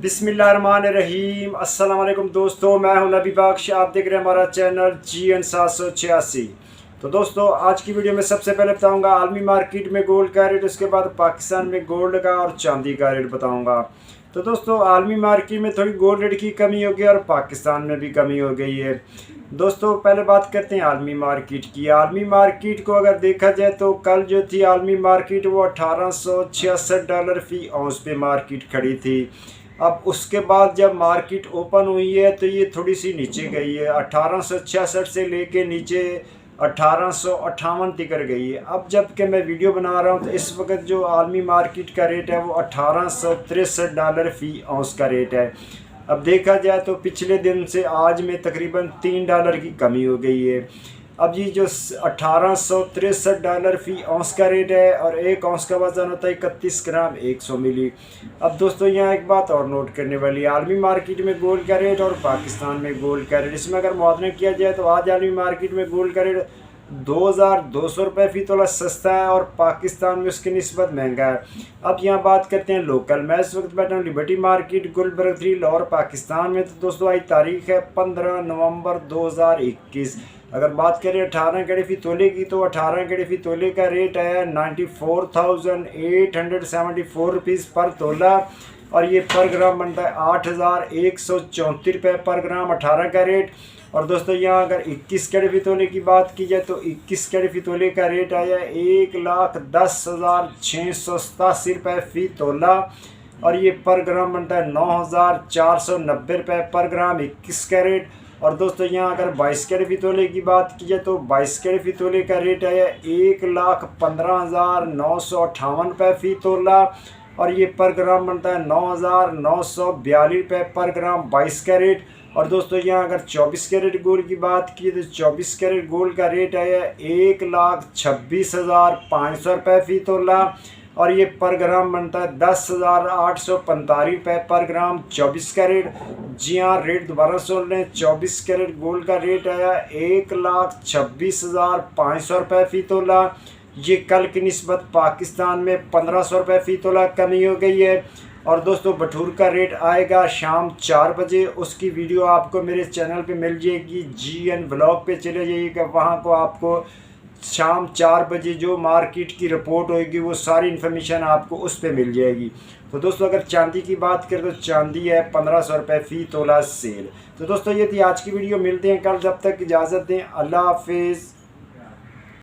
बिस्मिल्लाहिर्रहमानिर्रहीम। अस्सलाम वालेकुम दोस्तों, मैं हूं नबी बाख्श। आप देख रहे हैं हमारा चैनल GN 786। तो दोस्तों आज की वीडियो में सबसे पहले बताऊंगा आलमी मार्केट में गोल्ड का रेट, उसके बाद पाकिस्तान में गोल्ड का और चांदी का रेट बताऊंगा। तो दोस्तों आलमी मार्केट में थोड़ी गोल्ड रेट की कमी हो गई और पाकिस्तान में भी कमी हो गई है। दोस्तों पहले बात करते हैं आलमी मार्केट की। आलमी मार्केट को अगर देखा जाए तो कल जो थी आलमी मार्केट वो $1866 फ़ी औंस पे मार्केट खड़ी थी। अब उसके बाद जब मार्केट ओपन हुई है तो ये थोड़ी सी नीचे गई है, 1866 से लेके नीचे 1858 तक गई है। अब जबकि मैं वीडियो बना रहा हूँ तो इस वक्त जो आलमी मार्केट का रेट है वो $1863 फ़ी औंस का रेट है। अब देखा जाए तो पिछले दिन से आज में तकरीबन $3 की कमी हो गई है। अब ये जो $1863 फ़ी औंस का रेट है और एक औंस का वज़न होता है 31 ग्राम 100 मिली। अब दोस्तों यहाँ एक बात और नोट करने वाली है, आलमी मार्केट में गोल्ड का रेट और पाकिस्तान में गोल्ड का रेट, इसमें अगर मुआवजा किया जाए तो आज आलमी मार्केट में गोल्ड का रेट 2200 रुपये फ़ी तोला सस्ता है और पाकिस्तान में उसकी निस्बत महंगा है। अब यहाँ बात करते हैं लोकल। मैं इस वक्त बैठा हूँ लिबर्टी मार्केट गुलबर्ग 3 लाहौर पाकिस्तान में। तो दोस्तों आज तारीख है 15 नवंबर 2021। अगर बात करें 18 कैरेट फ़ी तोले की तो 18 कैरेट फ़ी तोले का रेट है 94,874 रुपीज़ पर तोला और ये पर ग्राम बनता है 8,134 रुपये पर ग्राम 18 का रेट। और दोस्तों यहाँ अगर 21 कैरेट फ़ी तोले की बात की जाए तो 21 कैरेट फ़ी तोले का रेट आया 1,10,687 रुपये फ़ी तोला और ये पर ग्राम बनता है 9,490 रुपये पर ग्राम 21 कैरेट। और दोस्तों यहाँ अगर 22 कैरेट फ़ी तोले की बात की जाए तो 22 कैरेट फ़ी तोले का रेट आया 1,15,958 रुपये फ़ी तोला और ये पर ग्राम बनता है 9,942 रुपये पर ग्राम 22 कैरेट। और दोस्तों यहाँ अगर 24 कैरेट गोल्ड की बात की तो 24 कैरेट गोल्ड का रेट आया 1,26,500 रुपये फ़ी तोला और ये पर ग्राम बनता है 10,845 रुपये पर ग्राम 24 कैरेट। जी हाँ, रेट दोबारा सुन लें, 24 कैरेट गोल्ड का रेट आया 1,26,500 रुपये फ़ी तोला। ये कल की निस्बत पाकिस्तान में 1500 रुपये फ़ी तोला कमी हो गई है। और दोस्तों बटूर का रेट आएगा शाम 4 बजे, उसकी वीडियो आपको मेरे चैनल पे मिल जाएगी। GN ब्लॉग पे चले जाइएगा, वहाँ को आपको शाम 4 बजे जो मार्केट की रिपोर्ट होगी वो सारी इन्फॉर्मेशन आपको उस पर मिल जाएगी। तो दोस्तों अगर चांदी की बात करें तो चांदी है 1500 रुपये फ़ी तोला सेल। तो दोस्तों ये थी आज की वीडियो, मिलते हैं कल, जब तक इजाज़त दें, अल्लाह हाफिज़।